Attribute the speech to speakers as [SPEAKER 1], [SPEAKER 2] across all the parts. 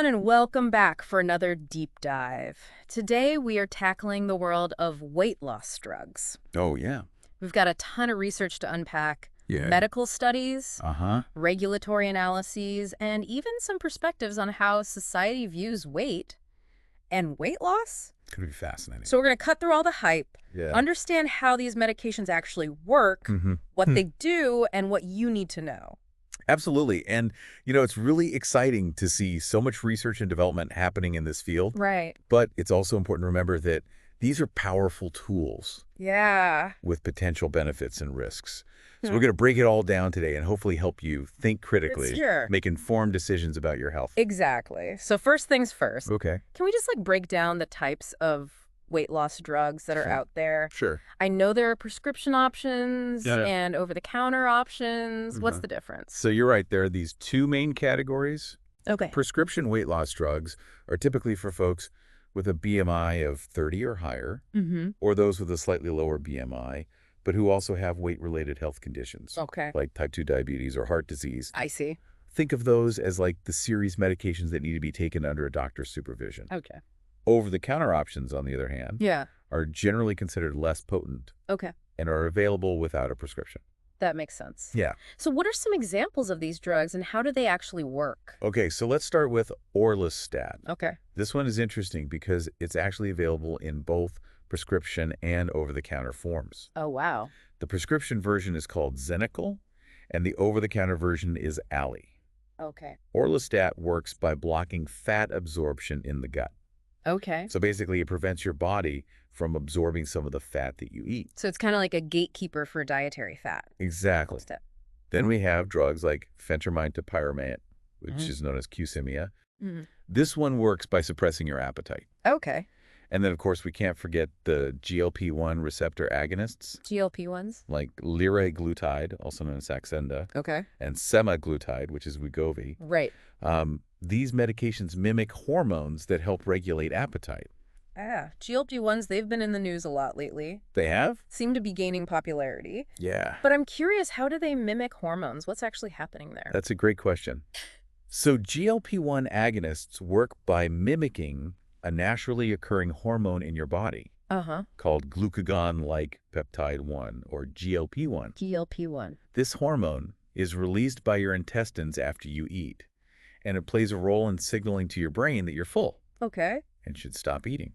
[SPEAKER 1] and welcome back for another deep dive. Today we are tackling the world of weight loss drugs.
[SPEAKER 2] Oh, yeah.
[SPEAKER 1] We've got a ton of research to unpack,
[SPEAKER 2] Yeah.
[SPEAKER 1] medical studies,
[SPEAKER 2] Uh-huh.
[SPEAKER 1] regulatory analyses, and even some perspectives on how society views weight and weight loss.
[SPEAKER 2] Could be fascinating.
[SPEAKER 1] So we're going to cut through all the hype,
[SPEAKER 2] Yeah.
[SPEAKER 1] understand how these medications actually work, what they do, and what you need to know.
[SPEAKER 2] Absolutely. And, it's really exciting to see so much research and development happening in this field.
[SPEAKER 1] Right.
[SPEAKER 2] But it's also important to remember that these are powerful tools
[SPEAKER 1] Yeah.
[SPEAKER 2] with potential benefits and risks. So we're going to break it all down today and hopefully help you think critically,
[SPEAKER 1] Sure.
[SPEAKER 2] make informed decisions about your health.
[SPEAKER 1] Exactly. So first things first.
[SPEAKER 2] Okay.
[SPEAKER 1] Can we just break down the types of weight loss drugs that are
[SPEAKER 2] Sure.
[SPEAKER 1] out there?
[SPEAKER 2] Sure.
[SPEAKER 1] I know there are prescription options
[SPEAKER 2] Yeah.
[SPEAKER 1] and over-the-counter options. What's the difference?
[SPEAKER 2] So you're right. There are these two main categories.
[SPEAKER 1] Okay.
[SPEAKER 2] Prescription weight loss drugs are typically for folks with a BMI of 30 or higher, or those with a slightly lower BMI, but who also have weight-related health conditions,
[SPEAKER 1] Okay.
[SPEAKER 2] like type 2 diabetes or heart disease.
[SPEAKER 1] I see.
[SPEAKER 2] Think of those as like the series medications that need to be taken under a doctor's supervision.
[SPEAKER 1] Okay.
[SPEAKER 2] Over-the-counter options, on the other hand,
[SPEAKER 1] Yeah.
[SPEAKER 2] are generally considered less potent
[SPEAKER 1] Okay.
[SPEAKER 2] and are available without a prescription.
[SPEAKER 1] That makes sense.
[SPEAKER 2] Yeah.
[SPEAKER 1] So what are some examples of these drugs and how do they actually work?
[SPEAKER 2] Okay, so let's start with orlistat.
[SPEAKER 1] Okay.
[SPEAKER 2] This one is interesting because it's actually available in both prescription and over-the-counter forms.
[SPEAKER 1] Oh, wow.
[SPEAKER 2] The prescription version is called Xenical, and the over-the-counter version is Ali.
[SPEAKER 1] Okay.
[SPEAKER 2] Orlistat works by blocking fat absorption in the gut.
[SPEAKER 1] Okay.
[SPEAKER 2] So basically, it prevents your body from absorbing some of the fat that you eat.
[SPEAKER 1] So it's kind of like a gatekeeper for dietary fat.
[SPEAKER 2] Exactly.
[SPEAKER 1] Step.
[SPEAKER 2] Then we have drugs like phentermine topiramate, which is known as Qsymia. This one works by suppressing your appetite.
[SPEAKER 1] Okay.
[SPEAKER 2] And then, of course, we can't forget the GLP-1 receptor agonists,
[SPEAKER 1] GLP-1s?
[SPEAKER 2] like liraglutide, also known as Saxenda,
[SPEAKER 1] Okay.
[SPEAKER 2] and semaglutide, which is Wegovy.
[SPEAKER 1] Right.
[SPEAKER 2] These medications mimic hormones that help regulate appetite.
[SPEAKER 1] GLP-1s, they've been in the news a lot lately.
[SPEAKER 2] They have?
[SPEAKER 1] Seem to be gaining popularity.
[SPEAKER 2] Yeah.
[SPEAKER 1] But I'm curious, how do they mimic hormones? What's actually happening there?
[SPEAKER 2] That's a great question. So GLP-1 agonists work by mimicking a naturally occurring hormone in your body called glucagon-like peptide 1, or GLP-1.
[SPEAKER 1] GLP-1.
[SPEAKER 2] This hormone is released by your intestines after you eat, and it plays a role in signaling to your brain that you're full
[SPEAKER 1] Okay.
[SPEAKER 2] and should stop eating.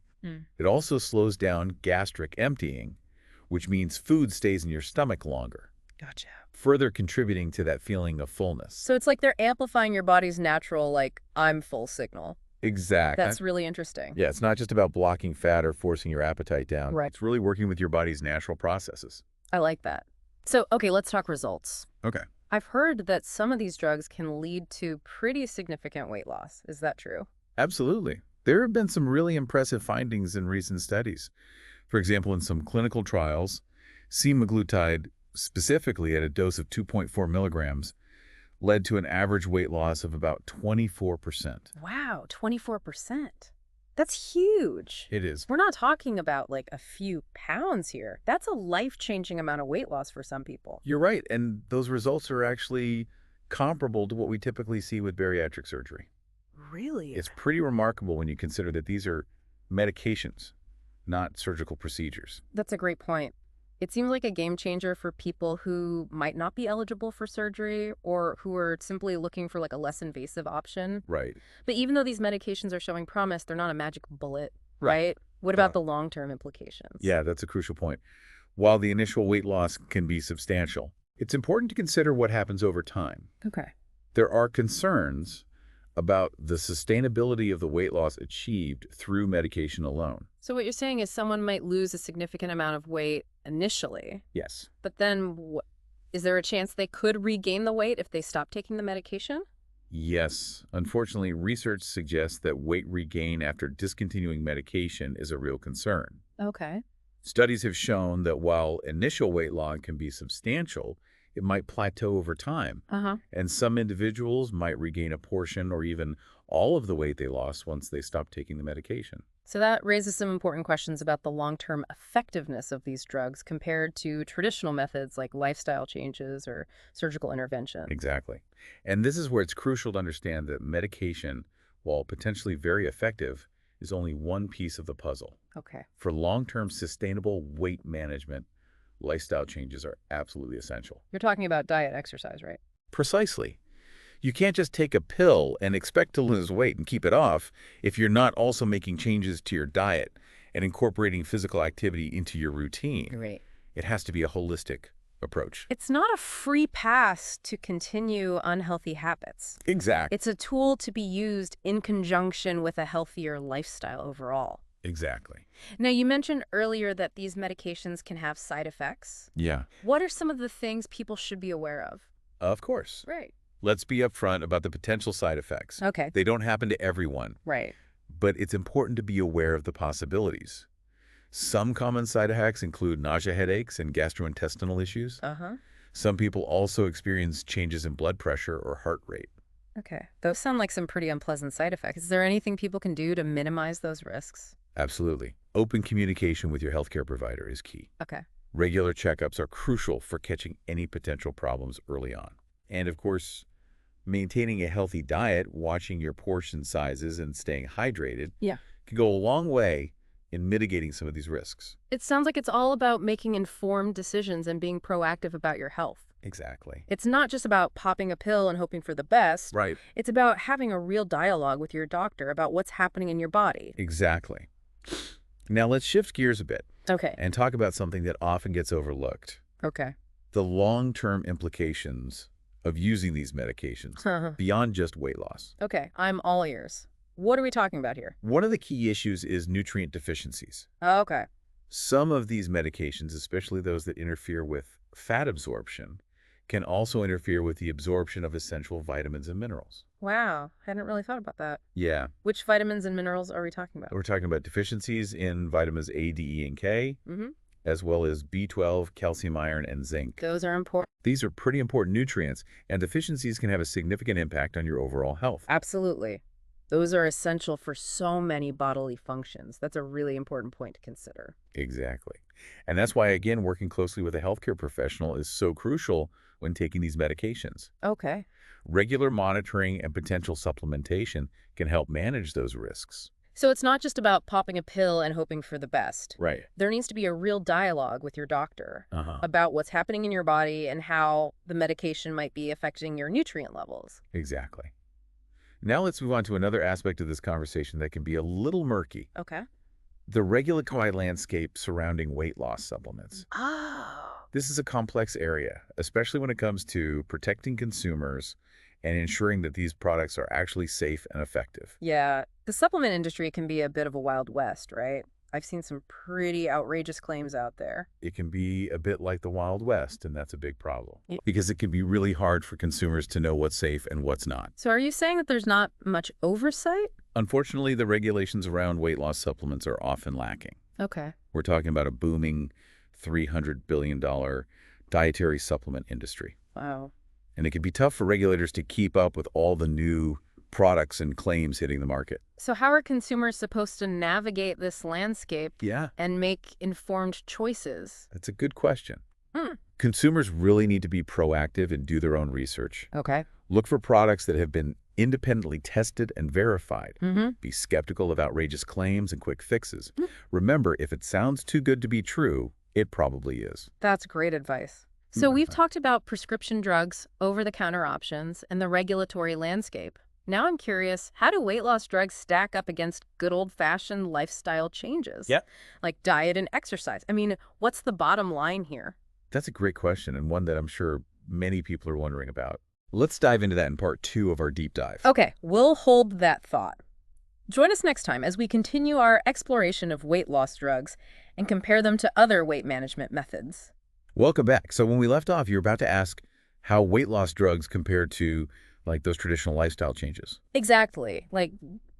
[SPEAKER 2] It also slows down gastric emptying, which means food stays in your stomach longer,
[SPEAKER 1] Gotcha.
[SPEAKER 2] further contributing to that feeling of fullness.
[SPEAKER 1] So it's like they're amplifying your body's natural, I'm full signal.
[SPEAKER 2] Exactly.
[SPEAKER 1] That's really interesting.
[SPEAKER 2] Yeah, it's not just about blocking fat or forcing your appetite down.
[SPEAKER 1] Right.
[SPEAKER 2] It's really working with your body's natural processes.
[SPEAKER 1] I like that. So, okay, let's talk results.
[SPEAKER 2] Okay.
[SPEAKER 1] I've heard that some of these drugs can lead to pretty significant weight loss. Is that true?
[SPEAKER 2] Absolutely. There have been some really impressive findings in recent studies. For example, in some clinical trials, semaglutide, specifically at a dose of 2.4 milligrams, led to an average weight loss of about 24%.
[SPEAKER 1] Wow, 24%. That's huge.
[SPEAKER 2] It is.
[SPEAKER 1] We're not talking about a few pounds here. That's a life-changing amount of weight loss for some people.
[SPEAKER 2] You're right, and those results are actually comparable to what we typically see with bariatric surgery.
[SPEAKER 1] Really?
[SPEAKER 2] It's pretty remarkable when you consider that these are medications, not surgical procedures.
[SPEAKER 1] That's a great point. It seems like a game changer for people who might not be eligible for surgery or who are simply looking for a less invasive option.
[SPEAKER 2] Right.
[SPEAKER 1] But even though these medications are showing promise, they're not a magic bullet, right? What about the long-term implications?
[SPEAKER 2] Yeah, that's a crucial point. While the initial weight loss can be substantial, it's important to consider what happens over time.
[SPEAKER 1] Okay.
[SPEAKER 2] There are concerns about the sustainability of the weight loss achieved through medication alone.
[SPEAKER 1] So what you're saying is someone might lose a significant amount of weight initially,
[SPEAKER 2] Yes.
[SPEAKER 1] but then is there a chance they could regain the weight if they stop taking the medication?
[SPEAKER 2] Yes. Unfortunately, research suggests that weight regain after discontinuing medication is a real concern.
[SPEAKER 1] Okay.
[SPEAKER 2] Studies have shown that while initial weight loss can be substantial, it might plateau over time. And some individuals might regain a portion or even all of the weight they lost once they stop taking the medication.
[SPEAKER 1] So that raises some important questions about the long-term effectiveness of these drugs compared to traditional methods like lifestyle changes or surgical intervention.
[SPEAKER 2] Exactly. And this is where it's crucial to understand that medication while potentially very effective, is only one piece of the puzzle.
[SPEAKER 1] Okay.
[SPEAKER 2] For long-term sustainable weight management, lifestyle changes are absolutely essential.
[SPEAKER 1] You're talking about diet, exercise, right?
[SPEAKER 2] Precisely. You can't just take a pill and expect to lose weight and keep it off if you're not also making changes to your diet and incorporating physical activity into your routine.
[SPEAKER 1] Great.
[SPEAKER 2] It has to be a holistic approach.
[SPEAKER 1] It's not a free pass to continue unhealthy habits.
[SPEAKER 2] Exactly.
[SPEAKER 1] It's a tool to be used in conjunction with a healthier lifestyle overall.
[SPEAKER 2] Exactly.
[SPEAKER 1] Now, you mentioned earlier that these medications can have side effects.
[SPEAKER 2] Yeah.
[SPEAKER 1] What are some of the things people should be aware of?
[SPEAKER 2] Of course.
[SPEAKER 1] Right.
[SPEAKER 2] Let's be upfront about the potential side effects.
[SPEAKER 1] Okay.
[SPEAKER 2] They don't happen to everyone,
[SPEAKER 1] Right.
[SPEAKER 2] but it's important to be aware of the possibilities. Some common side effects include nausea, headaches, and gastrointestinal issues.
[SPEAKER 1] Uh-huh.
[SPEAKER 2] Some people also experience changes in blood pressure or heart rate.
[SPEAKER 1] Okay. Those sound like some pretty unpleasant side effects. Is there anything people can do to minimize those risks?
[SPEAKER 2] Absolutely. Open communication with your healthcare provider is key.
[SPEAKER 1] Okay.
[SPEAKER 2] Regular checkups are crucial for catching any potential problems early on. And of course, maintaining a healthy diet, watching your portion sizes, and staying hydrated can go a long way in mitigating some of these risks.
[SPEAKER 1] It sounds like it's all about making informed decisions and being proactive about your health.
[SPEAKER 2] Exactly.
[SPEAKER 1] It's not just about popping a pill and hoping for the best.
[SPEAKER 2] Right.
[SPEAKER 1] It's about having a real dialogue with your doctor about what's happening in your body.
[SPEAKER 2] Exactly. Now let's shift gears a bit
[SPEAKER 1] Okay.
[SPEAKER 2] and talk about something that often gets overlooked.
[SPEAKER 1] Okay.
[SPEAKER 2] The long-term implications of using these medications beyond just weight loss.
[SPEAKER 1] Okay. I'm all ears. What are we talking about here?
[SPEAKER 2] One of the key issues is nutrient deficiencies.
[SPEAKER 1] Okay.
[SPEAKER 2] Some of these medications, especially those that interfere with fat absorption, can also interfere with the absorption of essential vitamins and minerals.
[SPEAKER 1] Wow. Hadn't really thought about that.
[SPEAKER 2] Yeah.
[SPEAKER 1] Which vitamins and minerals are we talking about?
[SPEAKER 2] We're talking about deficiencies in vitamins A, D, E, and K, as well as B12, calcium, iron, and zinc.
[SPEAKER 1] Those are important.
[SPEAKER 2] These are pretty important nutrients, and deficiencies can have a significant impact on your overall health.
[SPEAKER 1] Absolutely. Those are essential for so many bodily functions. That's a really important point to consider.
[SPEAKER 2] Exactly. And that's why, again, working closely with a healthcare professional is so crucial when taking these medications.
[SPEAKER 1] Okay.
[SPEAKER 2] Regular monitoring and potential supplementation can help manage those risks.
[SPEAKER 1] So it's not just about popping a pill and hoping for the best.
[SPEAKER 2] Right.
[SPEAKER 1] There needs to be a real dialogue with your doctor about what's happening in your body and how the medication might be affecting your nutrient levels.
[SPEAKER 2] Exactly. Now let's move on to another aspect of this conversation that can be a little murky.
[SPEAKER 1] Okay.
[SPEAKER 2] The regulatory landscape surrounding weight loss supplements.
[SPEAKER 1] Oh.
[SPEAKER 2] This is a complex area, especially when it comes to protecting consumers and ensuring that these products are actually safe and effective.
[SPEAKER 1] Yeah. The supplement industry can be a bit of a Wild West, right? I've seen some pretty outrageous claims out there.
[SPEAKER 2] It can be a bit like the Wild West, and that's a big problem
[SPEAKER 1] Yeah.
[SPEAKER 2] because it can be really hard for consumers to know what's safe and what's not.
[SPEAKER 1] So are you saying that there's not much oversight?
[SPEAKER 2] Unfortunately, the regulations around weight loss supplements are often lacking.
[SPEAKER 1] Okay.
[SPEAKER 2] We're talking about a booming $300 billion dietary supplement industry.
[SPEAKER 1] Wow.
[SPEAKER 2] And it can be tough for regulators to keep up with all the new products and claims hitting the market.
[SPEAKER 1] So how are consumers supposed to navigate this landscape and make informed choices?
[SPEAKER 2] That's a good question. Consumers really need to be proactive and do their own research.
[SPEAKER 1] Okay.
[SPEAKER 2] Look for products that have been independently tested and verified. Be skeptical of outrageous claims and quick fixes. Remember, if it sounds too good to be true, it probably is.
[SPEAKER 1] That's great advice. So we've talked about prescription drugs, over-the-counter options, and the regulatory landscape. Now I'm curious, how do weight loss drugs stack up against good old-fashioned lifestyle changes? Like diet and exercise. I mean, what's the bottom line here?
[SPEAKER 2] That's a great question, and one that I'm sure many people are wondering about. Let's dive into that in part 2 of our deep dive.
[SPEAKER 1] Okay, we'll hold that thought. Join us next time as we continue our exploration of weight loss drugs and compare them to other weight management methods.
[SPEAKER 2] Welcome back. So when we left off, you're about to ask how weight loss drugs compare to like those traditional lifestyle changes.
[SPEAKER 1] Exactly. Like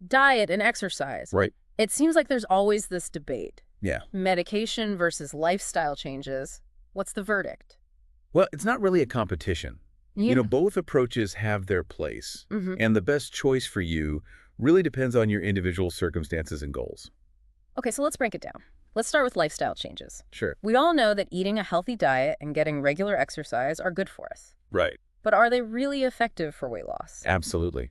[SPEAKER 1] diet and exercise.
[SPEAKER 2] Right.
[SPEAKER 1] It seems like there's always this debate.
[SPEAKER 2] Yeah.
[SPEAKER 1] Medication versus lifestyle changes. What's the verdict?
[SPEAKER 2] Well, it's not really a competition. You know, both approaches have their place, and the best choice for you really depends on your individual circumstances and goals.
[SPEAKER 1] Okay, so let's break it down. Let's start with lifestyle changes.
[SPEAKER 2] Sure.
[SPEAKER 1] We all know that eating a healthy diet and getting regular exercise are good for us.
[SPEAKER 2] Right.
[SPEAKER 1] But are they really effective for weight loss?
[SPEAKER 2] Absolutely.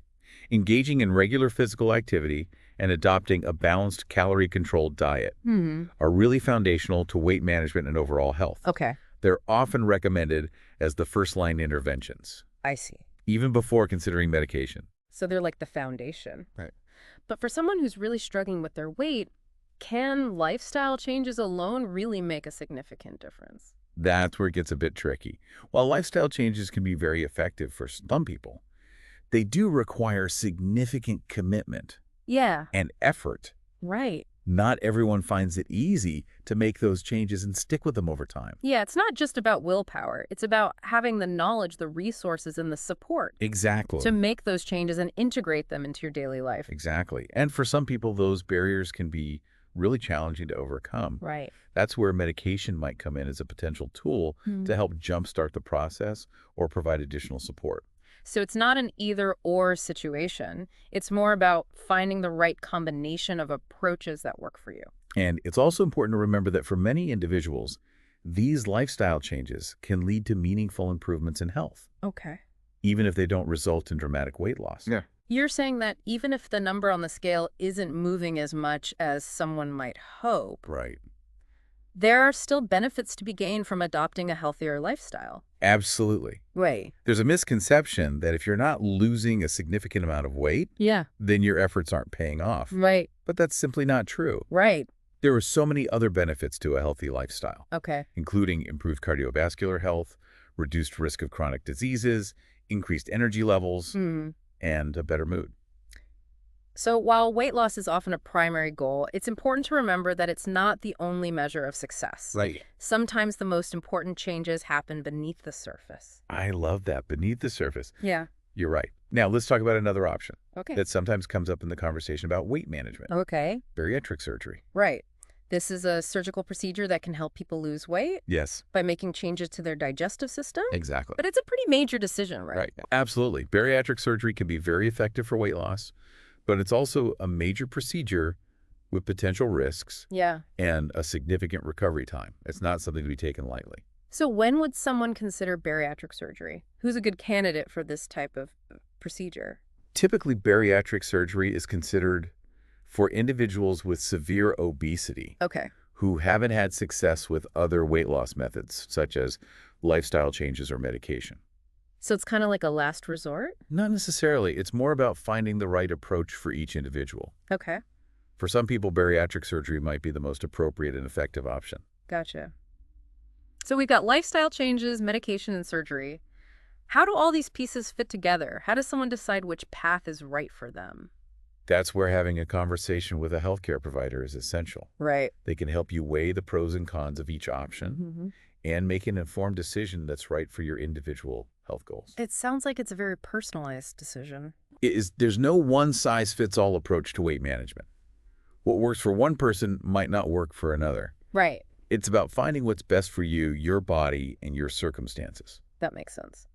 [SPEAKER 2] Engaging in regular physical activity and adopting a balanced calorie-controlled diet
[SPEAKER 1] Hmm.
[SPEAKER 2] are really foundational to weight management and overall health.
[SPEAKER 1] Okay,
[SPEAKER 2] They're often recommended as the first-line interventions,
[SPEAKER 1] I see.
[SPEAKER 2] even before considering medication.
[SPEAKER 1] So they're like the foundation.
[SPEAKER 2] Right.
[SPEAKER 1] But for someone who's really struggling with their weight, can lifestyle changes alone really make a significant difference?
[SPEAKER 2] That's where it gets a bit tricky. While lifestyle changes can be very effective for some people, they do require significant commitment
[SPEAKER 1] Yeah,
[SPEAKER 2] and effort.
[SPEAKER 1] right.
[SPEAKER 2] Not everyone finds it easy to make those changes and stick with them over time.
[SPEAKER 1] Yeah, it's not just about willpower. It's about having the knowledge, the resources, and the support
[SPEAKER 2] Exactly.
[SPEAKER 1] to make those changes and integrate them into your daily life.
[SPEAKER 2] Exactly. And for some people, those barriers can be really challenging to overcome.
[SPEAKER 1] Right.
[SPEAKER 2] That's where medication might come in as a potential tool to help jumpstart the process or provide additional support.
[SPEAKER 1] So it's not an either-or situation. It's more about finding the right combination of approaches that work for you.
[SPEAKER 2] And it's also important to remember that for many individuals, these lifestyle changes can lead to meaningful improvements in health,
[SPEAKER 1] Okay.
[SPEAKER 2] even if they don't result in dramatic weight loss.
[SPEAKER 3] Yeah.
[SPEAKER 1] You're saying that even if the number on the scale isn't moving as much as someone might hope,
[SPEAKER 2] Right.
[SPEAKER 1] there are still benefits to be gained from adopting a healthier lifestyle.
[SPEAKER 2] Absolutely.
[SPEAKER 1] Right.
[SPEAKER 2] There's a misconception that if you're not losing a significant amount of weight,
[SPEAKER 1] Yeah.
[SPEAKER 2] then your efforts aren't paying off.
[SPEAKER 1] Right.
[SPEAKER 2] But that's simply not true.
[SPEAKER 1] Right.
[SPEAKER 2] There are so many other benefits to a healthy lifestyle,
[SPEAKER 1] Okay.
[SPEAKER 2] including improved cardiovascular health, reduced risk of chronic diseases, increased energy levels, and a better mood.
[SPEAKER 1] So while weight loss is often a primary goal, it's important to remember that it's not the only measure of success.
[SPEAKER 2] Right.
[SPEAKER 1] Sometimes the most important changes happen beneath the surface.
[SPEAKER 2] I love that, beneath the surface.
[SPEAKER 1] Yeah.
[SPEAKER 2] You're right. Now, let's talk about another option
[SPEAKER 1] Okay.
[SPEAKER 2] that sometimes comes up in the conversation about weight management,
[SPEAKER 1] Okay.
[SPEAKER 2] bariatric surgery.
[SPEAKER 1] Right. This is a surgical procedure that can help people lose weight
[SPEAKER 2] Yes,
[SPEAKER 1] by making changes to their digestive system.
[SPEAKER 2] exactly.
[SPEAKER 1] But it's a pretty major decision, right?
[SPEAKER 2] Right. Absolutely. Bariatric surgery can be very effective for weight loss, but it's also a major procedure with potential risks
[SPEAKER 1] Yeah.
[SPEAKER 2] and a significant recovery time. It's not something to be taken lightly.
[SPEAKER 1] So when would someone consider bariatric surgery? Who's a good candidate for this type of procedure?
[SPEAKER 2] Typically, bariatric surgery is considered for individuals with severe obesity
[SPEAKER 1] Okay.
[SPEAKER 2] who haven't had success with other weight loss methods, such as lifestyle changes or medication.
[SPEAKER 1] So it's kind of like a last resort?
[SPEAKER 2] Not necessarily. It's more about finding the right approach for each individual.
[SPEAKER 1] Okay.
[SPEAKER 2] For some people, bariatric surgery might be the most appropriate and effective option.
[SPEAKER 1] Gotcha. So we've got lifestyle changes, medication, and surgery. How do all these pieces fit together? How does someone decide which path is right for them?
[SPEAKER 2] That's where having a conversation with a healthcare provider is essential.
[SPEAKER 1] Right.
[SPEAKER 2] They can help you weigh the pros and cons of each option and make an informed decision that's right for your individual health goals.
[SPEAKER 1] It sounds like it's a very personalized decision.
[SPEAKER 2] There's no one-size-fits-all approach to weight management. What works for one person might not work for another.
[SPEAKER 1] Right.
[SPEAKER 2] It's about finding what's best for you, your body, and your circumstances.
[SPEAKER 1] That makes sense.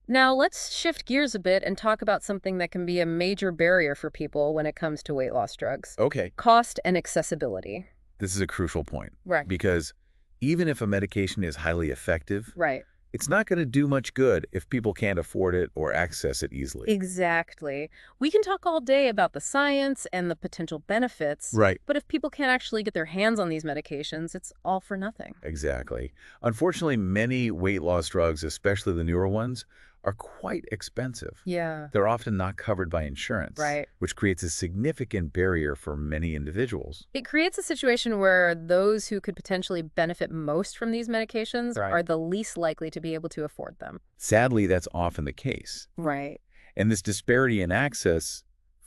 [SPEAKER 1] Now, let's shift gears a bit and talk about something that can be a major barrier for people when it comes to weight loss drugs.
[SPEAKER 2] Okay,
[SPEAKER 1] Cost and accessibility.
[SPEAKER 2] this is a crucial point
[SPEAKER 1] Right.
[SPEAKER 2] because even if a medication is highly effective,
[SPEAKER 1] Right.
[SPEAKER 2] it's not going to do much good if people can't afford it or access it easily.
[SPEAKER 1] Exactly. We can talk all day about the science and the potential benefits.
[SPEAKER 2] Right.
[SPEAKER 1] But if people can't actually get their hands on these medications, it's all for nothing.
[SPEAKER 2] Exactly. Unfortunately, many weight loss drugs, especially the newer ones, are quite expensive.
[SPEAKER 1] Yeah.
[SPEAKER 2] They're often not covered by insurance,
[SPEAKER 1] Right.
[SPEAKER 2] which creates a significant barrier for many individuals.
[SPEAKER 1] It creates a situation where those who could potentially benefit most from these medications
[SPEAKER 2] Right.
[SPEAKER 1] are the least likely to be able to afford them.
[SPEAKER 2] Sadly, that's often the case.
[SPEAKER 1] Right.
[SPEAKER 2] And this disparity in access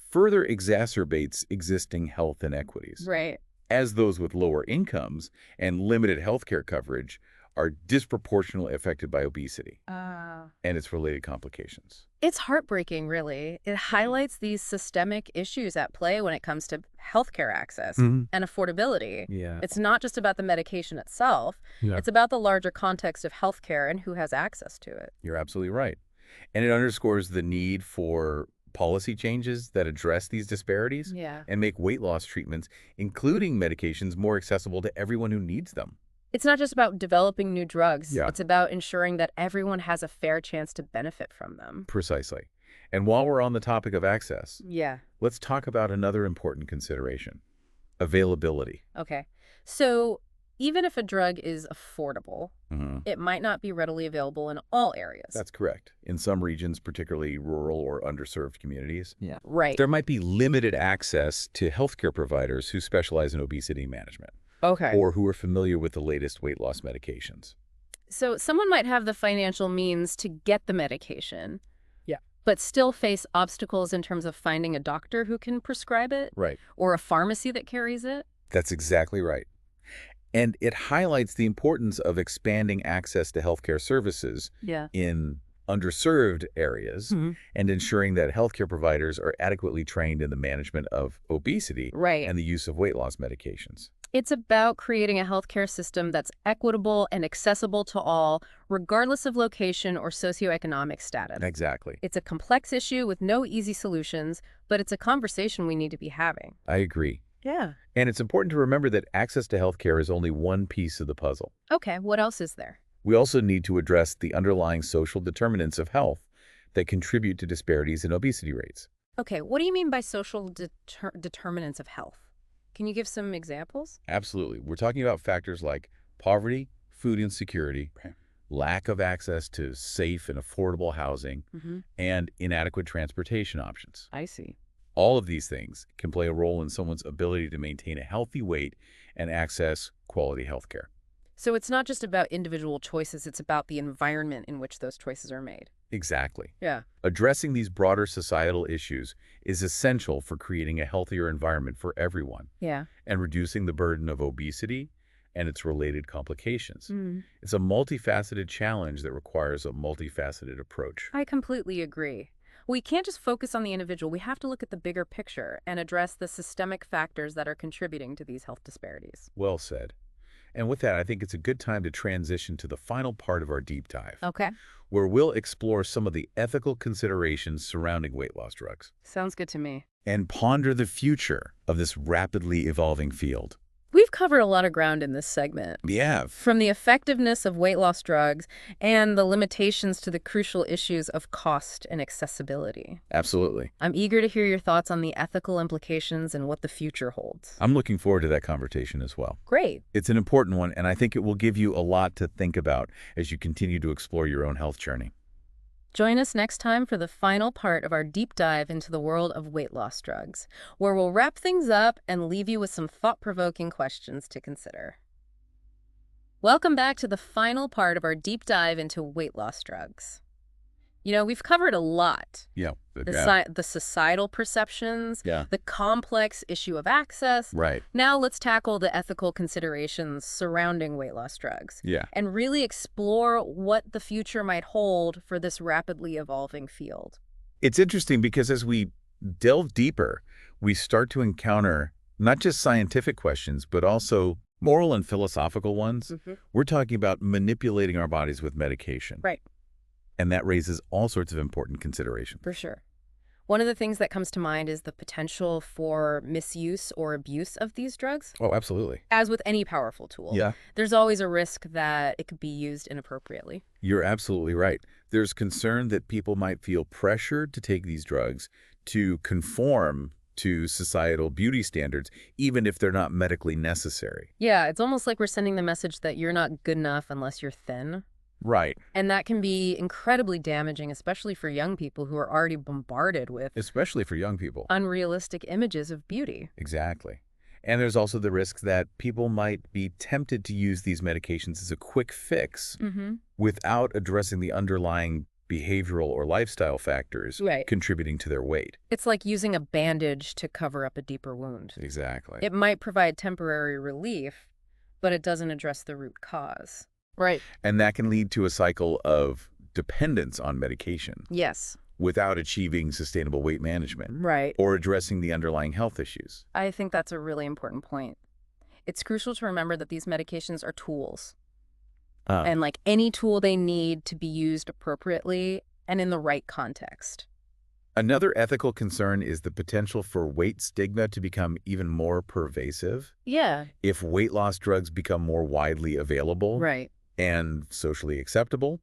[SPEAKER 2] further exacerbates existing health inequities,
[SPEAKER 1] Right.
[SPEAKER 2] as those with lower incomes and limited healthcare coverage are disproportionately affected by obesity and its related complications.
[SPEAKER 1] It's heartbreaking, really. It highlights these systemic issues at play when it comes to healthcare access and affordability.
[SPEAKER 2] Yeah.
[SPEAKER 1] It's not just about the medication itself.
[SPEAKER 3] Yeah.
[SPEAKER 1] It's about the larger context of healthcare and who has access to it.
[SPEAKER 2] You're absolutely right. And it underscores the need for policy changes that address these disparities
[SPEAKER 1] Yeah.
[SPEAKER 2] and make weight loss treatments, including medications, more accessible to everyone who needs them.
[SPEAKER 1] It's not just about developing new drugs.
[SPEAKER 2] Yeah.
[SPEAKER 1] It's about ensuring that everyone has a fair chance to benefit from them.
[SPEAKER 2] Precisely. And while we're on the topic of access,
[SPEAKER 1] Yeah.
[SPEAKER 2] let's talk about another important consideration: availability.
[SPEAKER 1] Okay. So even if a drug is affordable,
[SPEAKER 2] Mhm.
[SPEAKER 1] it might not be readily available in all areas.
[SPEAKER 2] That's correct. In some regions, particularly rural or underserved communities,
[SPEAKER 1] Right.
[SPEAKER 2] there might be limited access to healthcare providers who specialize in obesity management
[SPEAKER 1] Okay.
[SPEAKER 2] or who are familiar with the latest weight loss medications.
[SPEAKER 1] So someone might have the financial means to get the medication,
[SPEAKER 2] Yeah.
[SPEAKER 1] but still face obstacles in terms of finding a doctor who can prescribe it
[SPEAKER 2] Right.
[SPEAKER 1] or a pharmacy that carries it.
[SPEAKER 2] That's exactly right. And it highlights the importance of expanding access to healthcare services
[SPEAKER 1] Yeah.
[SPEAKER 2] in underserved areas
[SPEAKER 1] Mhm.
[SPEAKER 2] and ensuring that healthcare providers are adequately trained in the management of obesity
[SPEAKER 1] Right.
[SPEAKER 2] and the use of weight loss medications.
[SPEAKER 1] It's about creating a healthcare system that's equitable and accessible to all, regardless of location or socioeconomic status.
[SPEAKER 2] Exactly.
[SPEAKER 1] It's a complex issue with no easy solutions, but it's a conversation we need to be having.
[SPEAKER 2] I agree.
[SPEAKER 1] Yeah.
[SPEAKER 2] And it's important to remember that access to healthcare is only one piece of the puzzle.
[SPEAKER 1] Okay, what else is there?
[SPEAKER 2] We also need to address the underlying social determinants of health that contribute to disparities in obesity rates.
[SPEAKER 1] Okay, what do you mean by social determinants of health? Can you give some examples?
[SPEAKER 2] Absolutely. We're talking about factors like poverty, food insecurity,
[SPEAKER 1] Okay.
[SPEAKER 2] lack of access to safe and affordable housing, and inadequate transportation options.
[SPEAKER 1] I see.
[SPEAKER 2] All of these things can play a role in someone's ability to maintain a healthy weight and access quality healthcare.
[SPEAKER 1] So it's not just about individual choices, it's about the environment in which those choices are made.
[SPEAKER 2] Exactly.
[SPEAKER 1] Yeah.
[SPEAKER 2] Addressing these broader societal issues is essential for creating a healthier environment for everyone
[SPEAKER 1] Yeah.
[SPEAKER 2] and reducing the burden of obesity and its related complications.
[SPEAKER 1] Mm.
[SPEAKER 2] It's a multifaceted challenge that requires a multifaceted approach.
[SPEAKER 1] I completely agree. We can't just focus on the individual. We have to look at the bigger picture and address the systemic factors that are contributing to these health disparities.
[SPEAKER 2] Well said. And with that, I think it's a good time to transition to the final part of our deep dive,
[SPEAKER 1] Okay.
[SPEAKER 2] where we'll explore some of the ethical considerations surrounding weight loss drugs
[SPEAKER 1] Sounds good to me.
[SPEAKER 2] and ponder the future of this rapidly evolving field.
[SPEAKER 1] We've covered a lot of ground in this segment.
[SPEAKER 2] Yeah,
[SPEAKER 1] From the effectiveness of weight loss drugs and the limitations to the crucial issues of cost and accessibility.
[SPEAKER 2] absolutely.
[SPEAKER 1] I'm eager to hear your thoughts on the ethical implications and what the future holds.
[SPEAKER 2] I'm looking forward to that conversation as well.
[SPEAKER 1] Great.
[SPEAKER 2] It's an important one, and I think it will give you a lot to think about as you continue to explore your own health journey.
[SPEAKER 1] Join us next time for the final part of our deep dive into the world of weight loss drugs, where we'll wrap things up and leave you with some thought-provoking questions to consider. Welcome back to the final part of our deep dive into weight loss drugs. You know, we've covered a lot.
[SPEAKER 2] Yeah.
[SPEAKER 1] The societal perceptions,
[SPEAKER 2] Yeah.
[SPEAKER 1] the complex issue of access.
[SPEAKER 2] Right.
[SPEAKER 1] Now let's tackle the ethical considerations surrounding weight loss drugs
[SPEAKER 2] Yeah.
[SPEAKER 1] and really explore what the future might hold for this rapidly evolving field.
[SPEAKER 2] It's interesting because as we delve deeper, we start to encounter not just scientific questions, but also moral and philosophical ones. We're talking about manipulating our bodies with medication.
[SPEAKER 1] Right.
[SPEAKER 2] And that raises all sorts of important considerations.
[SPEAKER 1] For sure. One of the things that comes to mind is the potential for misuse or abuse of these drugs.
[SPEAKER 2] Oh, absolutely.
[SPEAKER 1] As with any powerful tool,
[SPEAKER 2] Yeah.
[SPEAKER 1] there's always a risk that it could be used inappropriately.
[SPEAKER 2] You're absolutely right. There's concern that people might feel pressured to take these drugs to conform to societal beauty standards, even if they're not medically necessary.
[SPEAKER 1] Yeah, it's almost like we're sending the message that you're not good enough unless you're thin.
[SPEAKER 2] Right.
[SPEAKER 1] And that can be incredibly damaging, especially for young people who are already bombarded with
[SPEAKER 2] Especially for young people.
[SPEAKER 1] unrealistic images of beauty.
[SPEAKER 2] Exactly. And there's also the risk that people might be tempted to use these medications as a quick fix without addressing the underlying behavioral or lifestyle factors
[SPEAKER 1] Right.
[SPEAKER 2] contributing to their weight.
[SPEAKER 1] It's like using a bandage to cover up a deeper wound.
[SPEAKER 2] Exactly.
[SPEAKER 1] It might provide temporary relief, but it doesn't address the root cause. Right.
[SPEAKER 2] And that can lead to a cycle of dependence on medication
[SPEAKER 1] Yes.
[SPEAKER 2] without achieving sustainable weight management
[SPEAKER 1] Right.
[SPEAKER 2] or addressing the underlying health issues.
[SPEAKER 1] I think that's a really important point. It's crucial to remember that these medications are tools. And like any tool, they need to be used appropriately and in the right context.
[SPEAKER 2] Another ethical concern is the potential for weight stigma to become even more pervasive
[SPEAKER 1] Yeah.
[SPEAKER 2] if weight loss drugs become more widely available
[SPEAKER 1] Right.
[SPEAKER 2] and socially acceptable.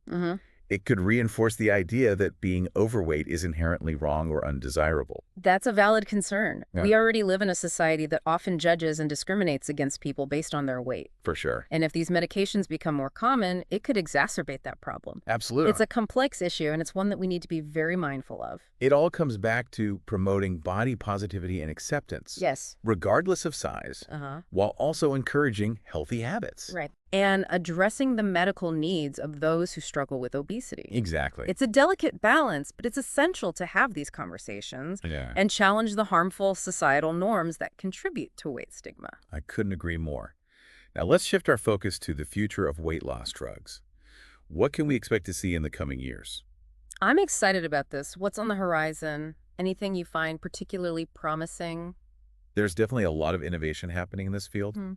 [SPEAKER 2] It could reinforce the idea that being overweight is inherently wrong or undesirable.
[SPEAKER 1] That's a valid concern.
[SPEAKER 2] Yeah,
[SPEAKER 1] We already live in a society that often judges and discriminates against people based on their weight.
[SPEAKER 2] for sure.
[SPEAKER 1] And if these medications become more common, it could exacerbate that problem. It's
[SPEAKER 2] Absolutely.
[SPEAKER 1] a complex issue, and it's one that we need to be very mindful of.
[SPEAKER 2] It all comes back to promoting body positivity and acceptance,
[SPEAKER 1] Yes.
[SPEAKER 2] regardless of size,
[SPEAKER 1] Uh-huh.
[SPEAKER 2] while also encouraging healthy habits.
[SPEAKER 1] Right. And addressing the medical needs of those who struggle with obesity.
[SPEAKER 2] Exactly.
[SPEAKER 1] It's a delicate balance, but it's essential to have these conversations
[SPEAKER 2] Yeah,
[SPEAKER 1] and challenge the harmful societal norms that contribute to weight stigma.
[SPEAKER 2] I couldn't agree more. Now let's shift our focus to the future of weight loss drugs. What can we expect to see in the coming years?
[SPEAKER 1] I'm excited about this. What's on the horizon? Anything you find particularly promising?
[SPEAKER 2] There's definitely a lot of innovation happening in this field.
[SPEAKER 1] Hmm.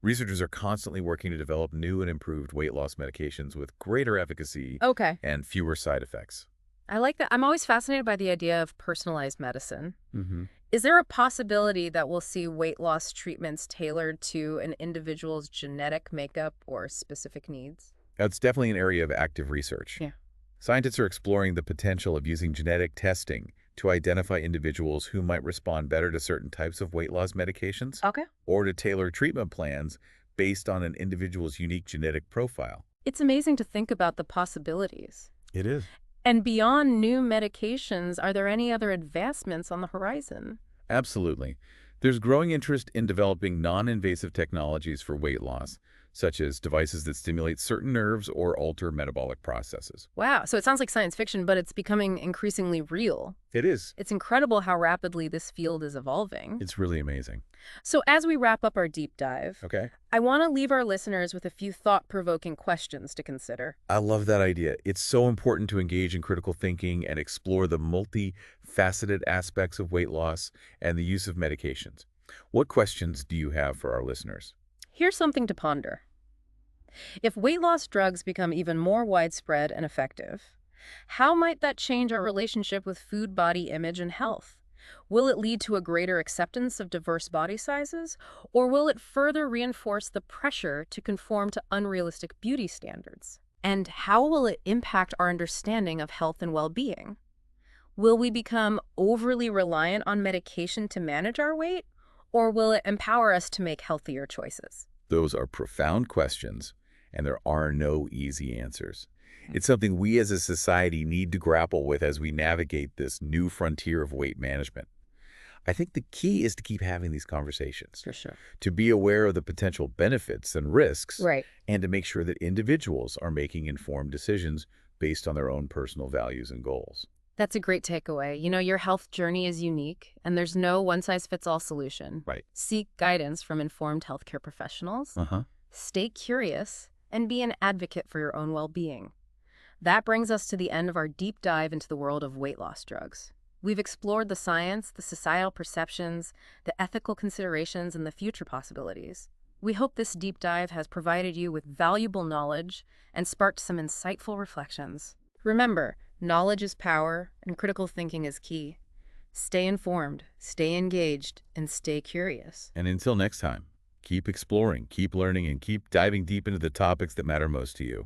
[SPEAKER 2] Researchers are constantly working to develop new and improved weight loss medications with greater efficacy
[SPEAKER 1] Okay.
[SPEAKER 2] and fewer side effects.
[SPEAKER 1] I like that. I'm always fascinated by the idea of personalized medicine.
[SPEAKER 2] Mm-hmm.
[SPEAKER 1] Is there a possibility that we'll see weight loss treatments tailored to an individual's genetic makeup or specific needs?
[SPEAKER 2] That's definitely an area of active research.
[SPEAKER 1] Yeah.
[SPEAKER 2] Scientists are exploring the potential of using genetic testing to identify individuals who might respond better to certain types of weight loss medications
[SPEAKER 1] Okay.
[SPEAKER 2] or to tailor treatment plans based on an individual's unique genetic profile.
[SPEAKER 1] It's amazing to think about the possibilities.
[SPEAKER 2] It is.
[SPEAKER 1] And beyond new medications, are there any other advancements on the horizon?
[SPEAKER 2] Absolutely. There's growing interest in developing non-invasive technologies for weight loss, such as devices that stimulate certain nerves or alter metabolic processes.
[SPEAKER 1] Wow, so it sounds like science fiction, but it's becoming increasingly real.
[SPEAKER 2] It is.
[SPEAKER 1] It's incredible how rapidly this field is evolving.
[SPEAKER 2] It's really amazing.
[SPEAKER 1] So as we wrap up our deep dive,
[SPEAKER 2] Okay.
[SPEAKER 1] I want to leave our listeners with a few thought-provoking questions to consider.
[SPEAKER 2] I love that idea. It's so important to engage in critical thinking and explore the multifaceted aspects of weight loss and the use of medications. What questions do you have for our listeners?
[SPEAKER 1] Here's something to ponder. If weight loss drugs become even more widespread and effective, how might that change our relationship with food, body image, and health? Will it lead to a greater acceptance of diverse body sizes, or will it further reinforce the pressure to conform to unrealistic beauty standards? And how will it impact our understanding of health and well-being? Will we become overly reliant on medication to manage our weight, or will it empower us to make healthier choices?
[SPEAKER 2] Those are profound questions, and there are no easy answers. It's something we as a society need to grapple with as we navigate this new frontier of weight management. I think the key is to keep having these conversations,
[SPEAKER 1] For sure.
[SPEAKER 2] to be aware of the potential benefits and risks,
[SPEAKER 1] Right.
[SPEAKER 2] and to make sure that individuals are making informed decisions based on their own personal values and goals.
[SPEAKER 1] That's a great takeaway. Your health journey is unique, and there's no one-size-fits-all solution.
[SPEAKER 2] Right.
[SPEAKER 1] Seek guidance from informed healthcare professionals,
[SPEAKER 2] Uh-huh.
[SPEAKER 1] stay curious, and be an advocate for your own well-being. That brings us to the end of our deep dive into the world of weight loss drugs. We've explored the science, the societal perceptions, the ethical considerations, and the future possibilities. We hope this deep dive has provided you with valuable knowledge and sparked some insightful reflections. Remember, knowledge is power, and critical thinking is key. Stay informed, stay engaged, and stay curious.
[SPEAKER 2] And until next time, keep exploring, keep learning, and keep diving deep into the topics that matter most to you.